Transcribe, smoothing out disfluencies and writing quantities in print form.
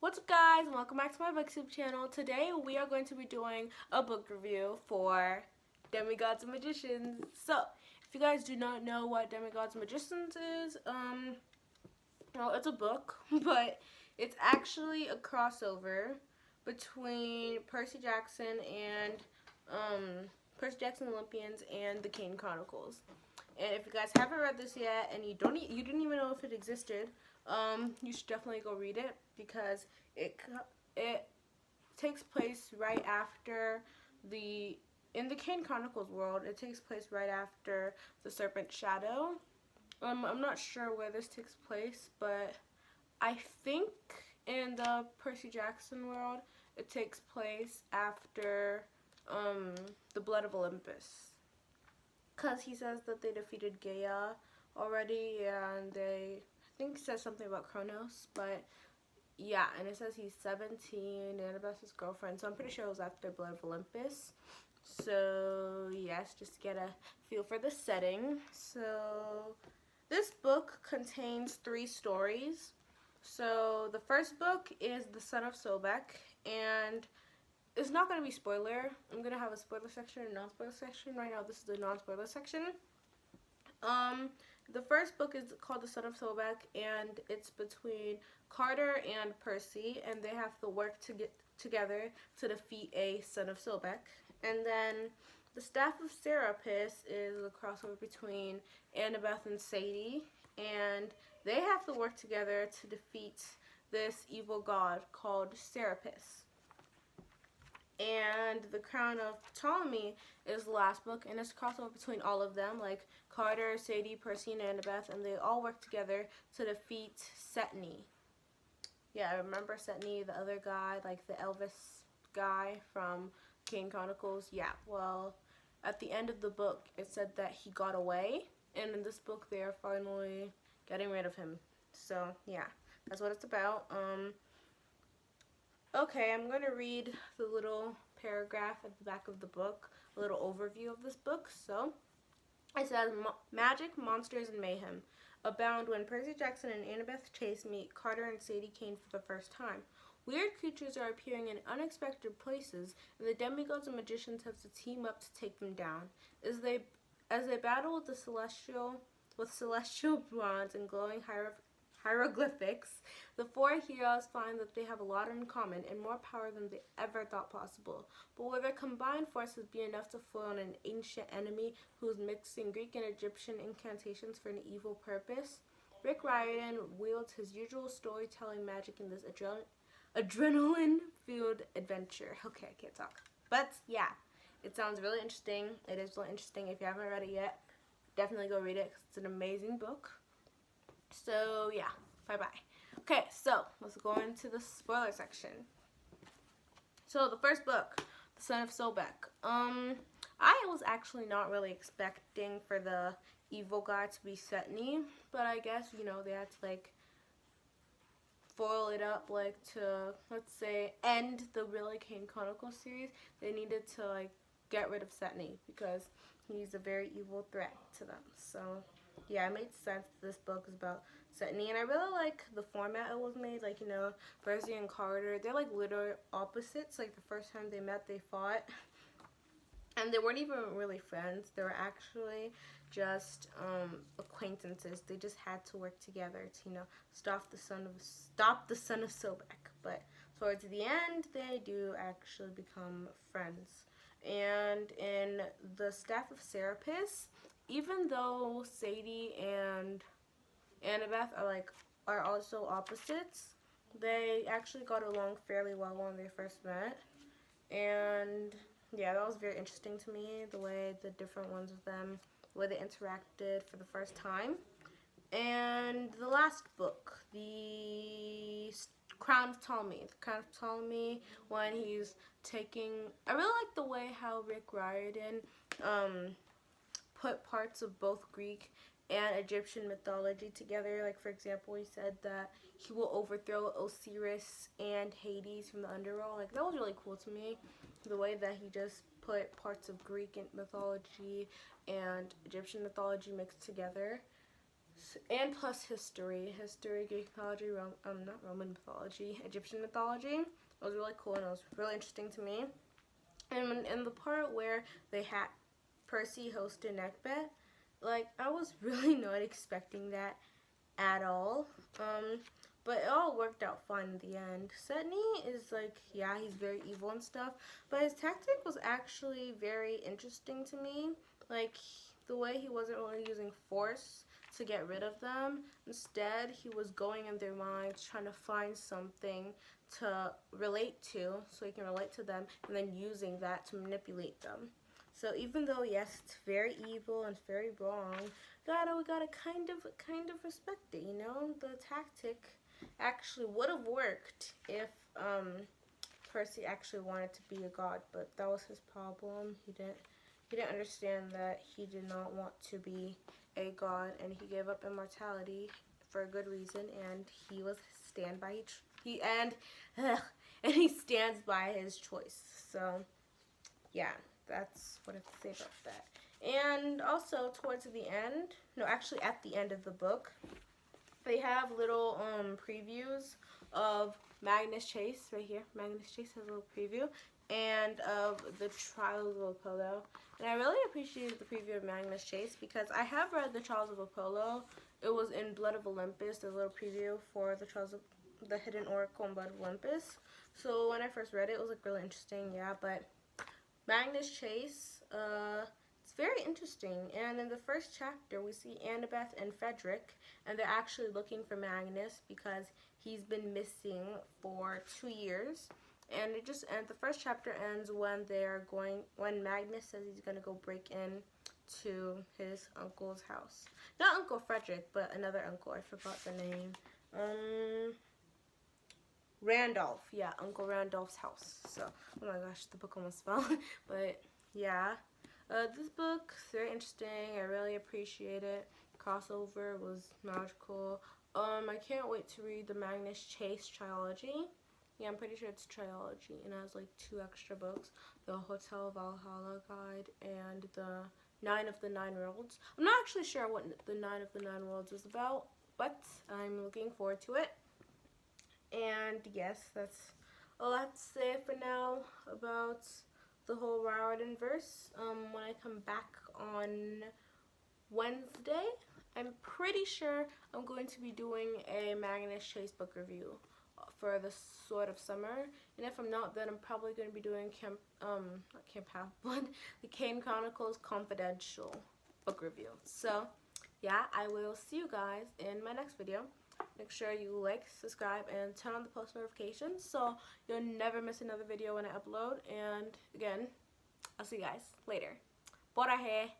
What's up, guys, and welcome back to my booktube channel. Today we are going to be doing a book review for Demigods and Magicians. So, if you guys do not know what Demigods and Magicians is, well, it's a book, but it's actually a crossover between Percy Jackson and Percy Jackson Olympians and the Kane Chronicles. And if you guys haven't read this yet, and you didn't even know if it existed, you should definitely go read it because it takes place right after in the Kane Chronicles world. It takes place right after the Serpent Shadow. I'm not sure where this takes place, but I think in the Percy Jackson world, it takes place after the Blood of Olympus. Because he says that they defeated Gaia already, and I think it says something about Kronos, but yeah, and it says he's 17, Annabeth's his girlfriend, so I'm pretty sure it was after Blood of Olympus. So, yes, just to get a feel for the setting. So, this book contains 3 stories. So, the first book is The Son of Sobek, and it's not going to be spoiler. I'm going to have a spoiler section and non-spoiler section. Right now, this is the non-spoiler section. The first book is called The Son of Sobek, and it's between Carter and Percy, and they have to work to get together to defeat a Son of Sobek. And then The Staff of Serapis is a crossover between Annabeth and Sadie, and they have to work together to defeat this evil god called Serapis. And The Crown of Ptolemy is the last book, and it's a crossover between all of them, like Carter, Sadie, Percy, and Annabeth, and they all work together to defeat Setney. Yeah, I remember Setney, the other guy, like the Elvis guy from Kane Chronicles. Yeah, well, at the end of the book, it said that he got away, and in this book, they are finally getting rid of him. So, yeah, that's what it's about. Okay, I'm going to read the little paragraph at the back of the book, a little overview of this book. So, it says, Magic, monsters, and mayhem abound when Percy Jackson and Annabeth Chase meet Carter and Sadie Kane for the first time. Weird creatures are appearing in unexpected places, and the demigods and magicians have to team up to take them down. As they battle with celestial bronze and glowing hieroglyphics, the 4 heroes find that they have a lot in common and more power than they ever thought possible. But will their combined forces be enough to foil an ancient enemy who is mixing Greek and Egyptian incantations for an evil purpose? Rick Riordan wields his usual storytelling magic in this adrenaline-filled adventure. Okay, I can't talk. But yeah, it sounds really interesting. It is really interesting. If you haven't read it yet, definitely go read it because it's an amazing book. So yeah, bye-bye. Okay, so let's go into the spoiler section. So the first book, The Son of Sobek. I was actually not really expecting for the evil guy to be Setney, but I guess, you know, they had to like foil it up, like to, let's say, end the really Kane Chronicles series. They needed to like get rid of Setney because he's a very evil threat to them. So yeah, it made sense that this book is about Setney, and I really like the format it was made. Like, you know, Percy and Carter, they're like literal opposites. Like, the first time they met, they fought, and they weren't even really friends. They were actually just acquaintances. They just had to work together to, you know, stop the son of Sobek. But towards the end, they do actually become friends. And in The Staff of Serapis, even though Sadie and Annabeth are also opposites, they actually got along fairly well when they first met. And yeah, that was very interesting to me, the way the different ones of them, the way they interacted for the first time. And the last book, The Crown of Ptolemy. The Crown of Ptolemy, when he's taking, I really like the way how Rick Riordan put parts of both Greek and Egyptian mythology together. Like, for example, he said that he will overthrow Osiris and Hades from the underworld. Like, that was really cool to me, the way that he just put parts of Greek mythology and Egyptian mythology mixed together. And plus history, Greek mythology, not Roman mythology, Egyptian mythology. It was really cool and it was really interesting to me. And in the part where they had Percy host a neckbet, like I was really not expecting that at all. But it all worked out fine in the end. Setney is like, yeah, he's very evil and stuff, but his tactic was actually very interesting to me. Like the way he wasn't really using force to get rid of them. Instead, he was going in their minds, trying to find something to relate to, so he can relate to them, and then using that to manipulate them. So even though yes, it's very evil and very wrong, we gotta kind of respect it. You know, the tactic actually would have worked if Percy actually wanted to be a god, but that was his problem. He didn't understand that he did not want to be a god, and he gave up immortality for a good reason, and he was and he stands by his choice. So yeah, that's what I have to say about that. And also towards the end, no, actually at the end of the book, they have little previews of Magnus Chase right here. Magnus Chase has a little preview, and of the Trials of Apollo. And I really appreciated the preview of Magnus Chase because I have read the Trials of Apollo. It was in Blood of Olympus, the little preview for the Trials of the Hidden Oracle in Blood of Olympus. So when I first read it, it was like really interesting, yeah. But Magnus Chase, it's very interesting. And in the first chapter, we see Annabeth and Frederick, and they're actually looking for Magnus because he's been missing for 2 years. And the first chapter ends when when Magnus says he's gonna go break in to his uncle's house. Not Uncle Frederick, but another uncle. I forgot the name. Randolph. Yeah, Uncle Randolph's house. So, oh my gosh, the book almost fell. But yeah, this book is very interesting. I really appreciate it. Crossover was magical. I can't wait to read the Magnus Chase trilogy. Yeah, I'm pretty sure it's a trilogy, and it has like 2 extra books. The Hotel Valhalla Guide and the 9 of the 9 Worlds. I'm not actually sure what the 9 of the 9 Worlds is about, but I'm looking forward to it. And yes, that's all I have to say for now about the whole Riordan verse. When I come back on Wednesday, I'm pretty sure I'm going to be doing a Magnus Chase book review for the Sword of Summer, and if I'm not, then I'm probably going to be doing not Camp Half-Blood, the Kane Chronicles Confidential book review. So yeah, I will see you guys in my next video. Make sure you like, subscribe, and turn on the post notifications so you'll never miss another video when I upload. And again, I'll see you guys later. Bora he!